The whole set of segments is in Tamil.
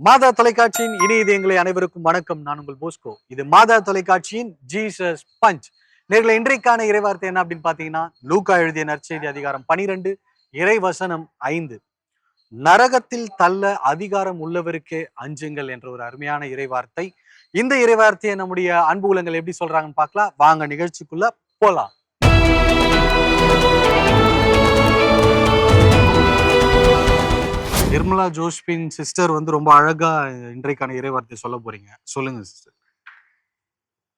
மாதா தொலைக்காட்சியின் இணைய இதயங்களை அனைவருக்கும் வணக்கம். நான் உங்கள் போஸ்கோ. இது மாதா தொலைக்காட்சியின் ஜீசஸ் பஞ்ச். நேர்களை இன்றைக்கான இறைவார்த்தை என்ன அப்படின்னு பாத்தீங்கன்னா, லூக்கா எழுதிய நற்செய்தி அதிகாரம் 12 இறைவசனம் 5. நரகத்தில் தள்ள அதிகாரம் உள்ளவருக்கே அஞ்சுங்கள் என்ற ஒரு அருமையான இறைவார்த்தை. இந்த இறைவார்த்தையை நம்முடைய அன்பு உள்ளங்கள் எப்படி சொல்றாங்கன்னு பார்க்கலாம். வாங்க நிகழ்ச்சிக்குள்ள போலாம். நிர்மலா ஜோஷ்பின் சிஸ்டர் ரொம்ப அழகா இன்றைக்கான இறைவார்த்தை சொல்ல போறீங்க. சொல்லுங்க சிஸ்டர்.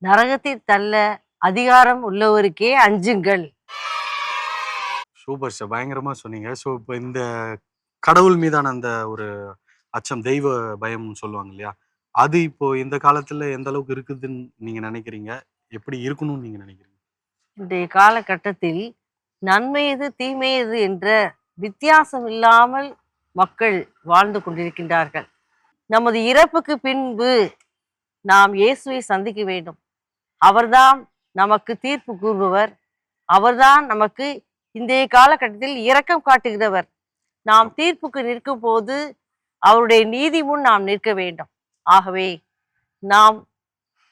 நரகத்தில் தள்ள அதிகாரம் உள்ளவருக்கே அஞ்சுங்கள். சூப்பர் சார், பயங்கரமா சொன்னீங்க. ஸோ இப்போ இந்த கடவுள் மீதான அந்த ஒரு அச்சம், தெய்வ பயம் சொல்லுவாங்க இல்லையா, அது இப்போ இந்த காலத்துல எந்த அளவுக்கு இருக்குதுன்னு நீங்க நினைக்கிறீங்க? எப்படி இருக்கணும்னு நீங்க நினைக்கிறீங்க? இன்றைய காலகட்டத்தில் நன்மை எது தீமை எது என்ற வித்தியாசம் இல்லாமல் மக்கள் வாழ்ந்து கொண்டிருக்கின்றார்கள். நமது இறப்புக்கு பின்பு நாம் இயேசுவை சந்திக்க வேண்டும். அவர்தான் நமக்கு தீர்ப்பு கூறுபவர். அவர்தான் நமக்கு இன்றைய காலகட்டத்தில் இரக்கம் காட்டுகிறவர். நாம் தீர்ப்புக்கு நிற்கும் போது அவருடைய நீதி முன் நாம் நிற்க வேண்டும். ஆகவே நாம்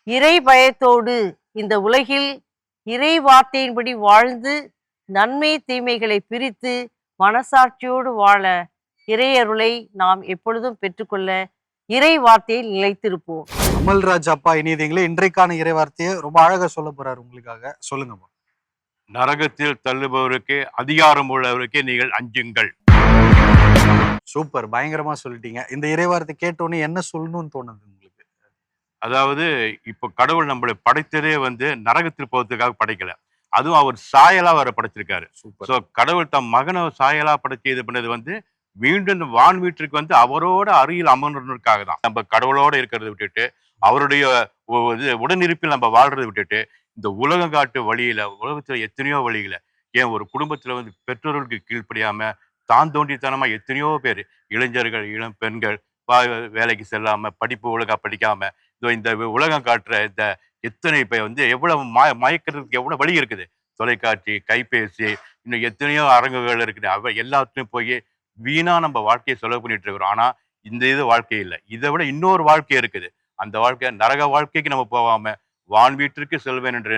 இறை பயத்தோடு இந்த உலகில் இறை வார்த்தையின்படி வாழ்ந்து நன்மை தீமைகளை பிரித்து மனசாட்சியோடு வாழ இறையருளை நாம் எப்பொழுதும் பெற்றுக்கொள்ள இறை வார்த்தையில் நிலைத்திருப்போம். அமல்ராஜ் அப்பா இனியதீங்களே, இன்றைக்கான இறை வார்த்தையை ரொம்ப அழகா சொல்ல போறாரு உங்களுக்காக. சொல்லுங்கம்மா. நரகத்தில் தள்ளுபவருக்கே அதிகாரம் உள்ளவருக்கே நீங்கள் அஞ்சுங்கள். சூப்பர், பயங்கரமா சொல்லிட்டீங்க. இந்த இறைவார்த்தை கேட்டோன்னே என்ன சொல்லணும்னு தோணுது உங்களுக்கு? அதாவது இப்போ கடவுள் நம்மளை படைத்ததே நரகத்தில் போவதுக்காக படைக்கல, அதுவும் அவர் சாயலா வர படைச்சிருக்காரு. ஸோ கடவுள் தம் மகனை சாயலா படைச்சு இது பண்ணது மீண்டும் வான் வீட்டிற்கு அவரோட அருகில் அமர்ந்ததற்காக தான். நம்ம கடவுளோட இருக்கிறத விட்டுட்டு அவருடைய உடனிருப்பில் நம்ம வாழ்றதை விட்டுட்டு இந்த உலகம் காட்டு வழியில, உலகத்துல எத்தனையோ வழியில, ஏன் ஒரு குடும்பத்துல பெற்றோர்களுக்கு கீழ்ப்படியாம தான் தோண்டித்தனமா எத்தனையோ பேர், இளைஞர்கள், இளம் பெண்கள் வேலைக்கு செல்லாம, படிப்பு ஒழுங்கா படிக்காம, இந்த உலகம் காட்டுற இந்த எத்தனை இப்ப எவ்வளவு மயக்கிறதுக்கு எவ்வளவு வழி இருக்குது. தொலைக்காட்சி, கைபேசி, இன்னும் எத்தனையோ அரங்குகள் இருக்குது. எல்லாத்துலயும் போய் வீணா நம்ம வாழ்க்கையை செலவு பண்ணிட்டு இருக்கிறோம். ஆனா இந்த இது வாழ்க்கை இல்லை, இதை விட இன்னொரு வாழ்க்கை இருக்குது. அந்த வாழ்க்கை நரக வாழ்க்கைக்கு நம்ம போகாம வான் வீட்டிற்கு செல்வேன் என்ற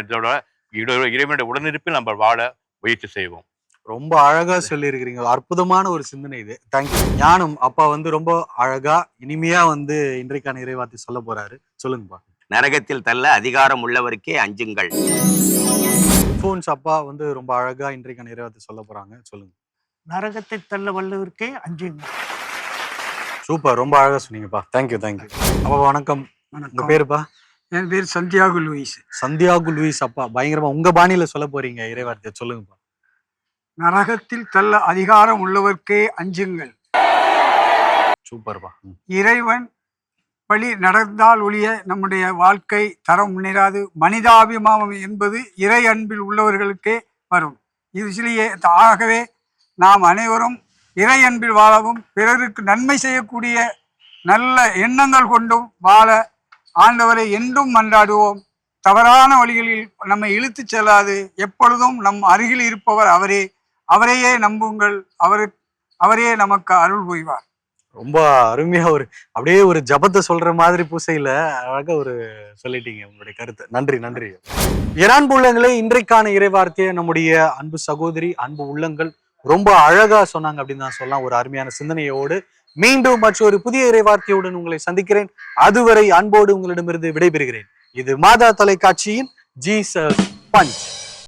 இறைவனுடைய உடனிருப்பில் நம்ம வாழ முயற்சி செய்வோம். ரொம்ப அழகா சொல்லி இருக்கிறீங்க. அற்புதமான ஒரு சிந்தனை இது. தேங்க்யூ. ஞானம் அப்பா ரொம்ப அழகா இனிமையா இன்றைக்கான இறைவார்த்தை சொல்ல போறாரு. சொல்லுங்கப்பா. நரகத்தில் தள்ள அதிகாரம் உள்ளவருக்கே அஞ்சுங்கள். போன்ஸ் அப்பா ரொம்ப அழகா இன்றைக்கான இறைவார்த்தை சொல்ல போறாங்க. சொல்லுங்க. நரகத்தை தள்ள வல்லவருக்கே அஞ்சுங்க. சூப்பர், ரொம்ப அழகா சொன்னீங்கப்பா. தேங்க்யூ. அப்பா வணக்கம். உங்க பேருப்பா? என் பேர் சந்தியாகு லூயிஸ். சந்தியாகு லூயிஸ் அப்பா, பயங்கரமா உங்க பாணியில சொல்ல போறீங்க இறைவார்த்தை. சொல்லுங்கப்பா. நரகத்தில் தள்ள அதிகாரம் உள்ளவர்க்கே அஞ்சுங்கள். சூப்பர்ப்பா. இறைவன் வழி நடந்தால் ஒழிய நம்முடைய வாழ்க்கை தரம் முன்னேறாது. மனிதாபிமானம் என்பது இறை அன்பில் உள்ளவர்களுக்கே வரும். இதுலேயே ஆகவே நாம் அனைவரும் இறை அன்பில் வாழவும் பிறருக்கு நன்மை செய்யக்கூடிய நல்ல எண்ணங்கள் கொண்டும் வாழ ஆண்டவரை என்றும் மன்றாடுவோம். தவறான வழிகளில் நம்மை இழுத்து செல்லாது எப்பொழுதும் நம் அருகில் இருப்பவர் அவரையே நம்புங்கள். அவரே நமக்கு அருள் புரிவார். ரொம்ப அருமையா அப்படியே ஒரு ஜபத்தை சொல்ற மாதிரி பூசையில அழகா சொல்லிட்டீங்க உங்களுடைய கருத்தை. நன்றி. என் உள்ளங்களே, இன்றைக்கான இறைவார்த்தையை நம்முடைய அன்பு சகோதரி, அன்பு உள்ளங்கள் ரொம்ப அழகா சொன்னாங்க அப்படின்னு தான் சொல்லலாம். ஒரு அருமையான சிந்தனையோடு மீண்டும் மற்றொரு புதிய இறைவார்த்தையுடன் உங்களை சந்திக்கிறேன். அதுவரை அன்போடு உங்களிடமிருந்து விடைபெறுகிறேன். இது மாதா தொலைக்காட்சியின் ஜீசஸ் பஞ்ச்.